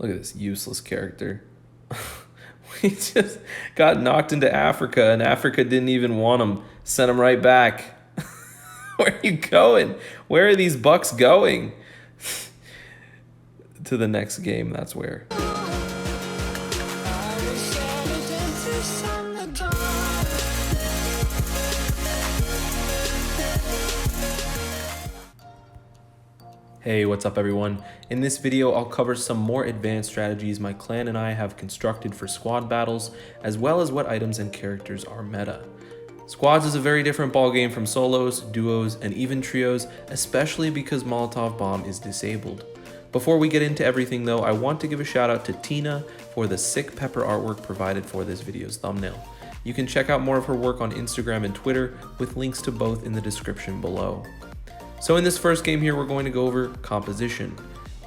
Look at this useless character. We just got knocked into Africa, and Africa didn't even want him. Sent him right back. Where are you going? Where are these bucks going? To the next game, that's where. Hey, what's up everyone? In this video, I'll cover some more advanced strategies my clan and I have constructed for squad battles, as well as what items and characters are meta. Squads is a very different ballgame from solos, duos, and even trios, especially because Molotov Bomb is disabled. Before we get into everything though, I want to give a shout out to Tina for the sick pepper artwork provided for this video's thumbnail. You can check out more of her work on Instagram and Twitter, with links to both in the description below. So in this first game here, we're going to go over composition.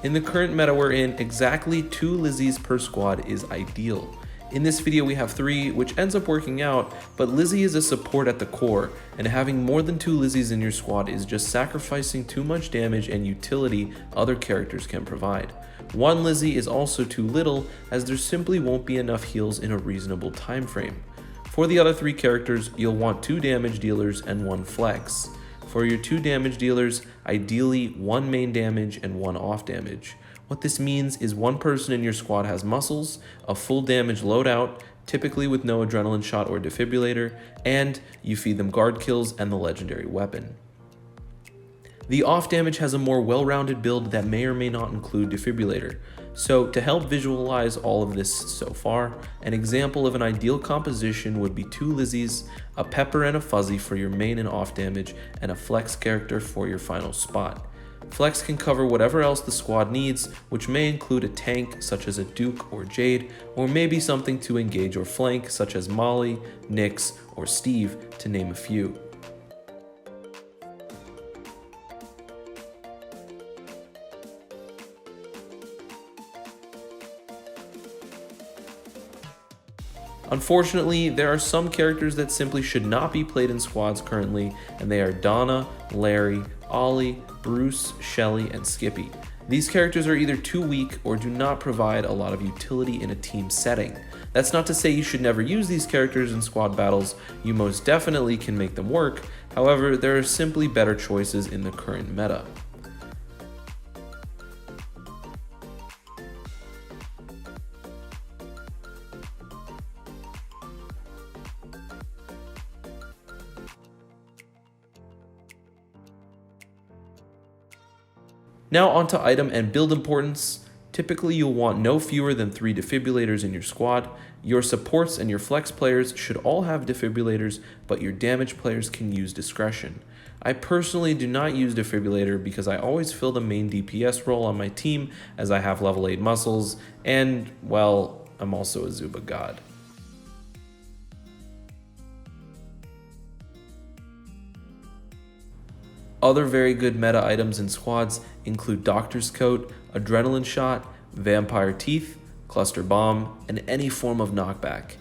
In the current meta we're in, exactly 2 Lizzies per squad is ideal. In this video we have 3, which ends up working out, but Lizzie is a support at the core, and having more than 2 Lizzies in your squad is just sacrificing too much damage and utility other characters can provide. 1 Lizzie is also too little, as there simply won't be enough heals in a reasonable time frame. For the other 3 characters, you'll want 2 damage dealers and 1 flex. For your 2 damage dealers, ideally 1 main damage and 1 off damage. What this means is 1 person in your squad has muscles, a full damage loadout, typically with no adrenaline shot or defibrillator, and you feed them guard kills and the legendary weapon. The off damage has a more well-rounded build that may or may not include defibrillator. So to help visualize all of this so far, an example of an ideal composition would be 2 Lizzies, a pepper and a fuzzy for your main and off damage, and a flex character for your final spot. Flex can cover whatever else the squad needs, which may include a tank such as a Duke or Jade, or maybe something to engage or flank such as Molly, Nyx, or Steve, to name a few. Unfortunately, there are some characters that simply should not be played in squads currently, and they are Donna, Larry, Ollie, Bruce, Shelly, and Skippy. These characters are either too weak or do not provide a lot of utility in a team setting. That's not to say you should never use these characters in squad battles, you most definitely can make them work, however, there are simply better choices in the current meta. Now onto item and build importance. Typically you'll want no fewer than 3 defibrillators in your squad. Your supports and your flex players should all have defibrillators, but your damage players can use discretion. I personally do not use defibrillator because I always fill the main DPS role on my team, as I have level 8 muscles, and well, I'm also a Zooba god. Other very good meta items in squads include Doctor's Coat, Adrenaline Shot, Vampire Teeth, Cluster Bomb, and any form of knockback.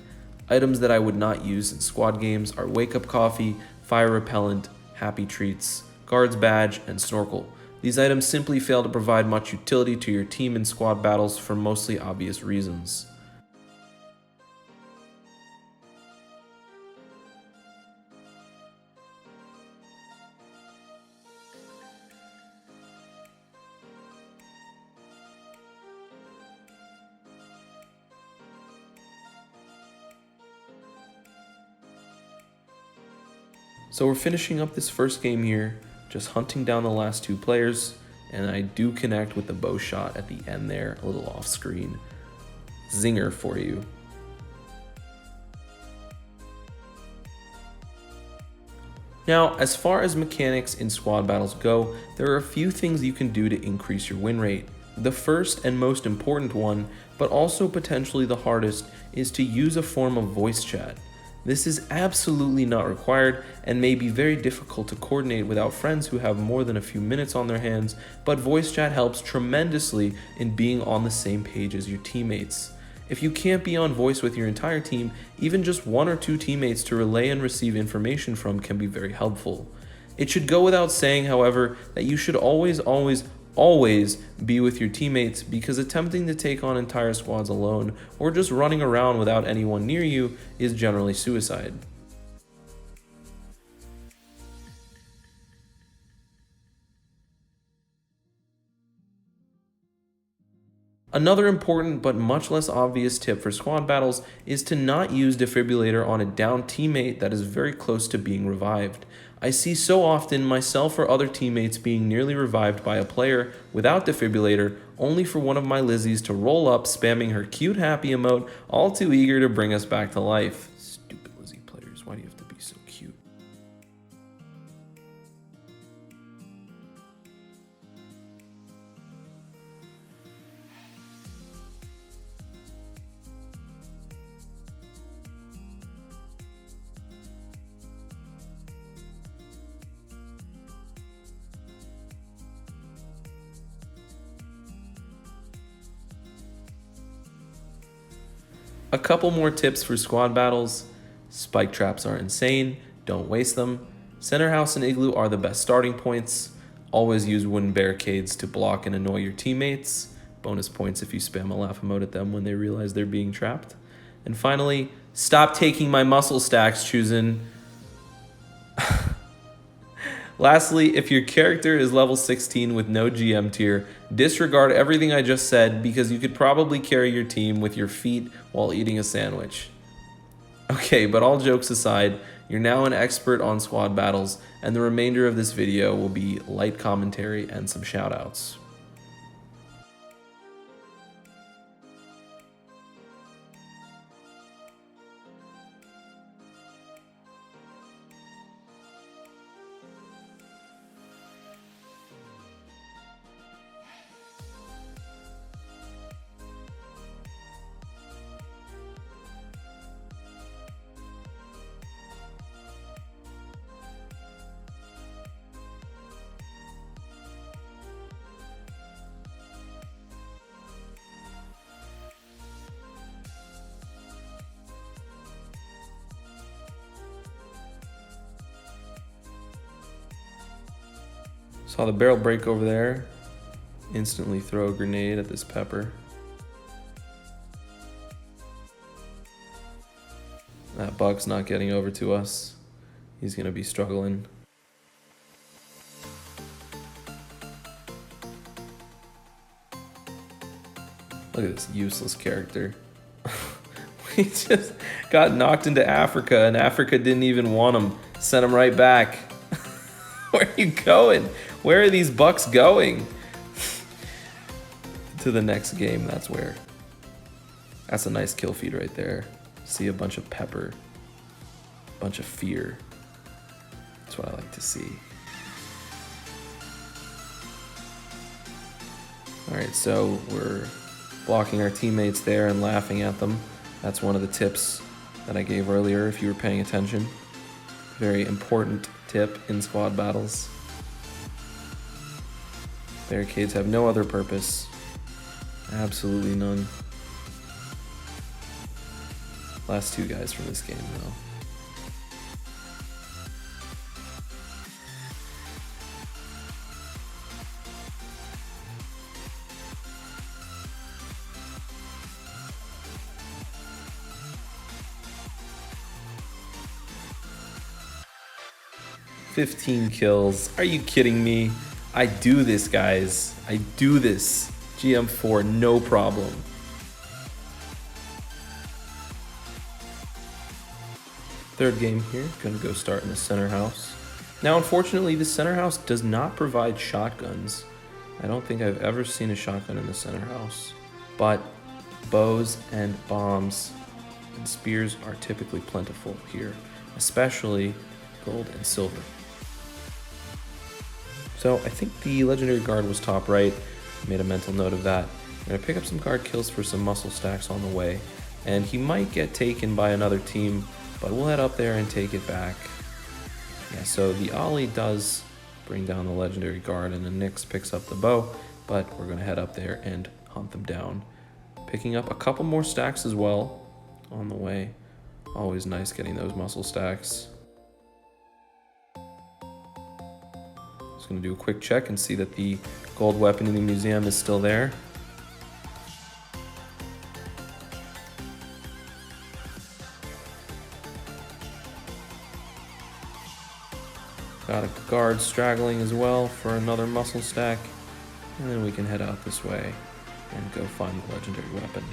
Items that I would not use in squad games are Wake Up Coffee, Fire Repellent, Happy Treats, Guard's Badge, and Snorkel. These items simply fail to provide much utility to your team in squad battles for mostly obvious reasons. So we're finishing up this first game here, just hunting down the last 2 players, and I do connect with the bow shot at the end there, a little off screen. Zinger for you. Now, as far as mechanics in squad battles go, there are a few things you can do to increase your win rate. The first and most important one, but also potentially the hardest, is to use a form of voice chat. This is absolutely not required and may be very difficult to coordinate without friends who have more than a few minutes on their hands, but voice chat helps tremendously in being on the same page as your teammates. If you can't be on voice with your entire team, even just 1 or 2 teammates to relay and receive information from can be very helpful. It should go without saying, however, that you should always Always be with your teammates, because attempting to take on entire squads alone or just running around without anyone near you is generally suicide. Another important but much less obvious tip for squad battles is to not use defibrillator on a down teammate that is very close to being revived. I see so often myself or other teammates being nearly revived by a player without defibrillator, only for one of my Lizzies to roll up spamming her cute happy emote, all too eager to bring us back to life. Stupid Lizzie players, why do you have to be so cute? A couple more tips for squad battles. Spike traps are insane, don't waste them. Center house and igloo are the best starting points. Always use wooden barricades to block and annoy your teammates. Bonus points if you spam a laugh emote at them when they realize they're being trapped. And finally, stop taking my muscle stacks, Choozin. Lastly, if your character is level 16 with no GM tier, disregard everything I just said, because you could probably carry your team with your feet while eating a sandwich. Okay, but all jokes aside, you're now an expert on squad battles, and the remainder of this video will be light commentary and some shoutouts. Saw the barrel break over there. Instantly throw a grenade at this pepper. That bug's not getting over to us. He's gonna be struggling. Look at this useless character. We just got knocked into Africa, and Africa didn't even want him. Sent him right back. Where are you going? Where are these bucks going? To the next game, that's where. That's a nice kill feed right there. See a bunch of pepper, a bunch of fear. That's what I like to see. All right, so we're blocking our teammates there and laughing at them. That's one of the tips that I gave earlier if you were paying attention. Very important tip in squad battles. Barricades have no other purpose. Absolutely none. Last two guys from this game though. "15 kills. Are you kidding me? I do this, guys. I do this. GM4, no problem." Third game here, gonna go start in the center house. Now, unfortunately, the center house does not provide shotguns. I don't think I've ever seen a shotgun in the center house, but bows and bombs and spears are typically plentiful here, especially gold and silver. So I think the legendary guard was top right. I made a mental note of that. I'm gonna pick up some guard kills for some muscle stacks on the way, and he might get taken by another team, but we'll head up there and take it back. Yeah, so the Ollie does bring down the legendary guard, and the Nyx picks up the bow, but we're gonna head up there and hunt them down. Picking up a couple more stacks as well on the way. Always nice getting those muscle stacks. Just gonna do a quick check and see that the gold weapon in the museum is still there. Got a guard straggling as well for another muscle stack. And then we can head out this way and go find the legendary weapon.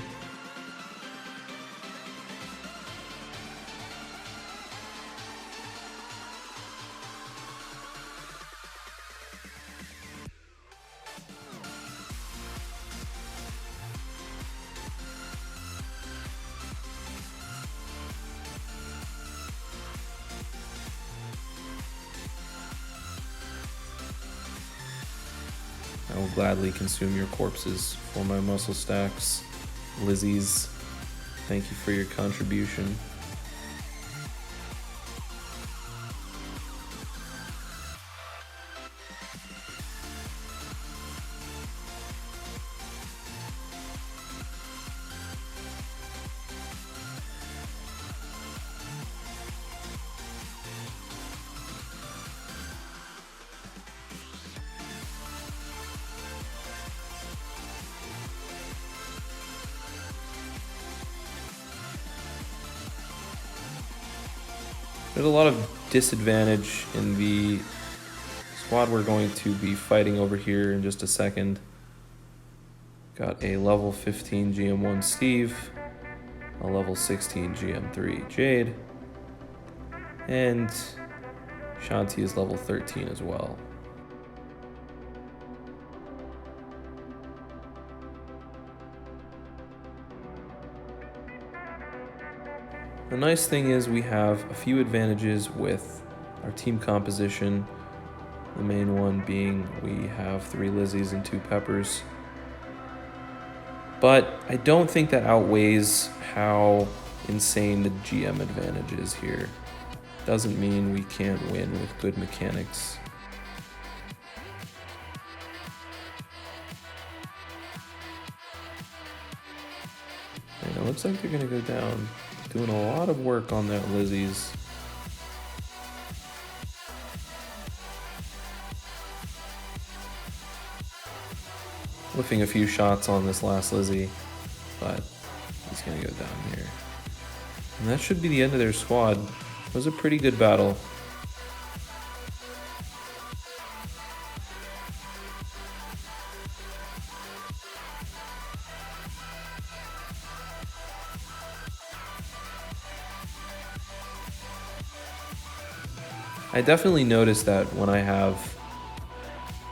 I will gladly consume your corpses for my muscle stacks. Lizzies, thank you for your contribution. There's a lot of disadvantage in the squad we're going to be fighting over here in just a second. Got a level 15 GM1 Steve, a level 16 GM3 Jade, and Shanti is level 13 as well. The nice thing is we have a few advantages with our team composition. The main one being we have 3 Lizzies and 2 Peppers. But I don't think that outweighs how insane the GM advantage is here. Doesn't mean we can't win with good mechanics. And it looks like they're gonna go down. Doing a lot of work on that Lizzie's. Whiffing a few shots on this last Lizzie, but he's gonna go down here. And that should be the end of their squad. It was a pretty good battle. I definitely noticed that when I have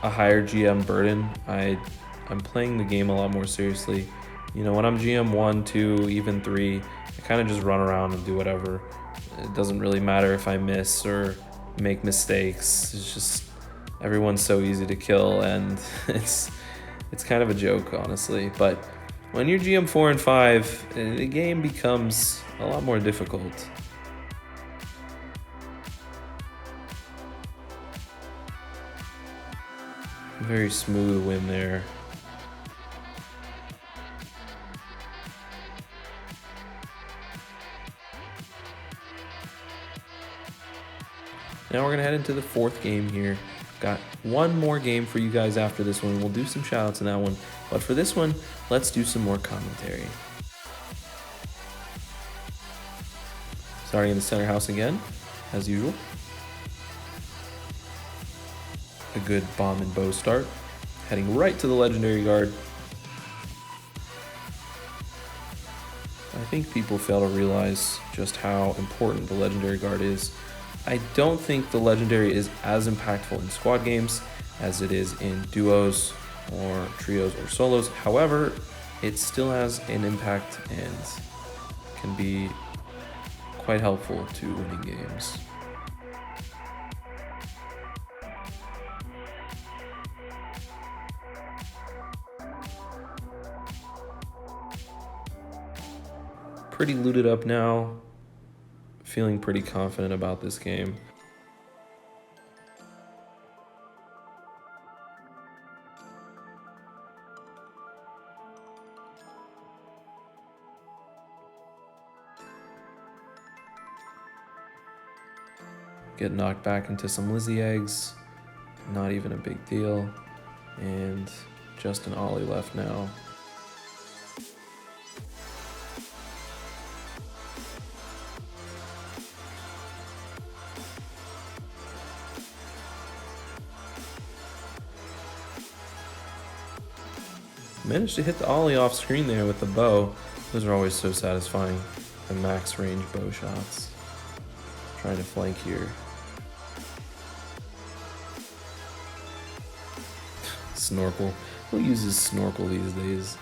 a higher GM burden, I'm playing the game a lot more seriously. You know, when I'm GM 1, 2, even 3, I kind of just run around and do whatever. It doesn't really matter if I miss or make mistakes. It's just everyone's so easy to kill, and it's kind of a joke, honestly. But when you're GM 4 and 5, the game becomes a lot more difficult. Very smooth win there. Now we're gonna head into the 4th game here. Got one more game for you guys after this one. We'll do some shoutouts in that one. But for this one, let's do some more commentary. Starting in the center house again, as usual. A good bomb and bow start. Heading right to the legendary guard. I think people fail to realize just how important the legendary guard is. I don't think the legendary is as impactful in squad games as it is in duos or trios or solos. However, it still has an impact and can be quite helpful to winning games. Pretty looted up now. Feeling pretty confident about this game. Get knocked back into some Lizzie eggs. Not even a big deal. And just an ollie left now. Managed to hit the ollie off screen there with the bow. Those are always so satisfying. The max range bow shots. Trying to flank here. Snorkel. Who uses snorkel these days?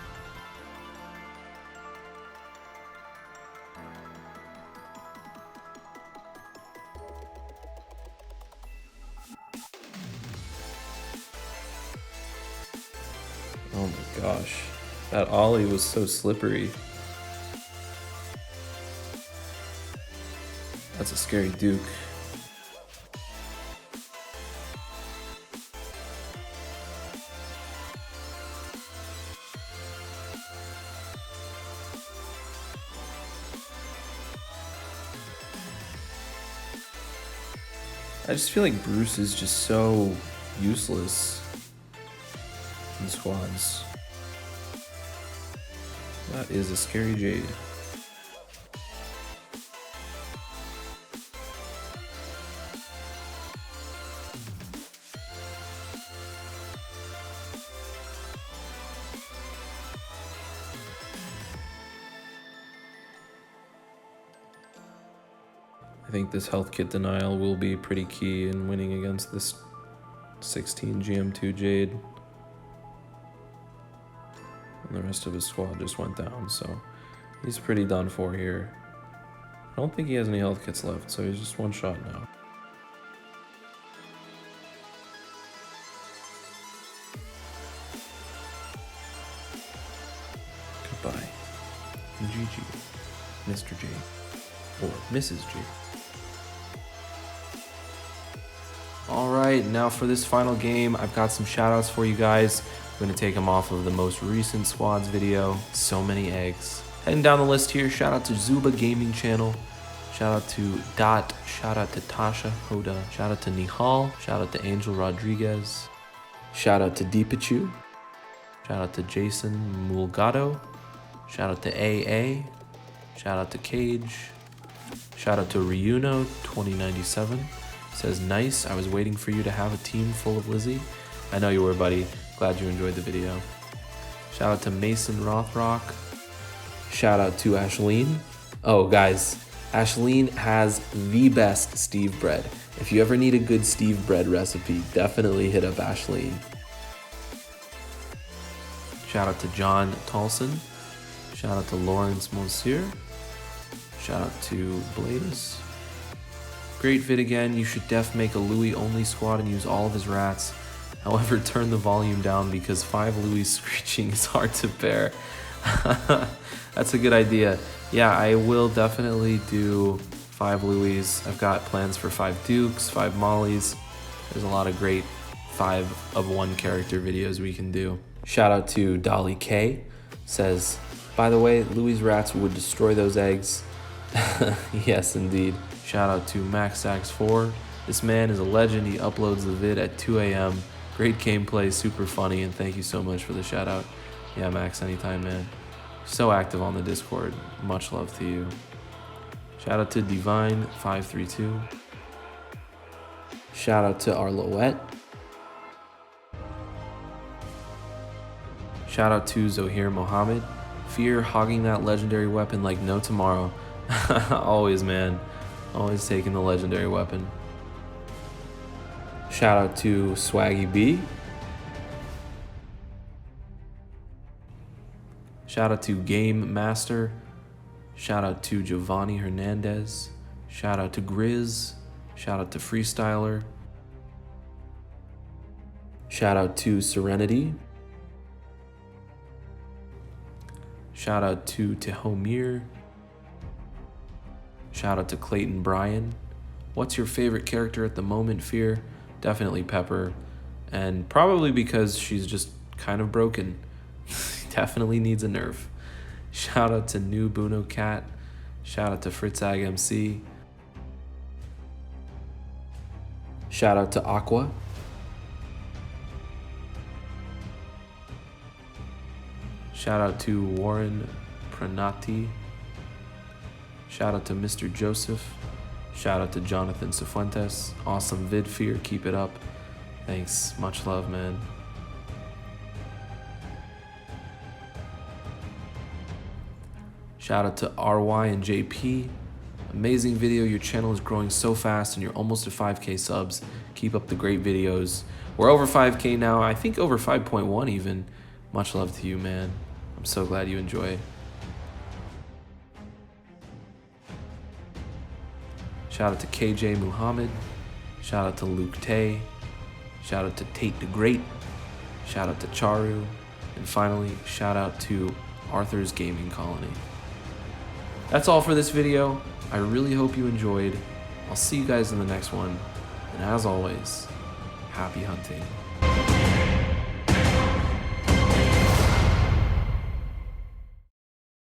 Oh my gosh. That ollie was so slippery. That's a scary Duke. I just feel like Bruce is just so useless in squads. That is a scary Jade. I think this health kit denial will be pretty key in winning against this 16 GM2 Jade. And the rest of his squad just went down, so he's pretty done for here. I don't think he has any health kits left, so he's just one shot now. Goodbye. GG, Mr. J. Or Mrs. J. Alright, now for this final game, I've got some shoutouts for you guys. I'm going to take them off of the most recent squads video. So many eggs. Heading down the list here, shout out to Zooba Gaming Channel. Shout out to Dot. Shout out to Tasha Hoda. Shout out to Nihal. Shout out to Angel Rodriguez. Shout out to Deepachu. Shout out to Jason Mulgado. Shout out to AA. Shout out to Cage. Shout out to Ryuno 2097. Says, nice, I was waiting for you to have a team full of Lizzie. I know you were, buddy. Glad you enjoyed the video. Shout out to Mason Rothrock. Shout out to Ashleen. Oh, guys, Ashleen has the best Steve bread. If you ever need a good Steve bread recipe, definitely hit up Ashleen. Shout out to John Tolson. Shout out to Lawrence Monsieur. Shout out to Blaze. Great vid again. You should def make a Louis only squad and use all of his rats. However, turn the volume down because 5 Louis screeching is hard to bear. That's a good idea. Yeah, I will definitely do 5 Louis. I've got plans for 5 Dukes, 5 Mollies. There's a lot of great 5 of 1 character videos we can do. Shout out to Dolly K. Says, by the way, Louis' rats would destroy those eggs. Yes, indeed. Shout out to MaxSax4. This man is a legend. He uploads the vid at 2 a.m. Great gameplay, super funny, and thank you so much for the shout out. Yeah, Max, anytime, man. So active on the Discord. Much love to you. Shout out to Divine532. Shout out to Arloette. Shout out to Zohir Mohammed. Fear hogging that legendary weapon like no tomorrow. Always, man. Always taking the legendary weapon. Shout out to Swaggy B. Shout out to Game Master. Shout out to Giovanni Hernandez. Shout out to Grizz. Shout out to Freestyler. Shout out to Serenity. Shout out to Tehomir. Shout out to Clayton Bryan. What's your favorite character at the moment, Fear? Definitely Pepper. And probably because she's just kind of broken. Definitely needs a nerf. Shout out to New Buno Cat. Shout out to Fritzag MC. Shout out to Aqua. Shout out to Warren Pranati. Shout out to Mr. Joseph. Shout out to Jonathan Cifuentes. Awesome vid fear, keep it up. Thanks, much love, man. Shout out to RY and JP. Amazing video, your channel is growing so fast and you're almost at 5K subs. Keep up the great videos. We're over 5K now, I think over 5.1 even. Much love to you, man. I'm so glad you enjoy. Shout out to KJ Muhammad. Shout out to Luke Tay. Shout out to Tate the Great. Shout out to Charu. And finally, shout out to Arthur's Gaming Colony. That's all for this video. I really hope you enjoyed. I'll see you guys in the next one. And as always, happy hunting.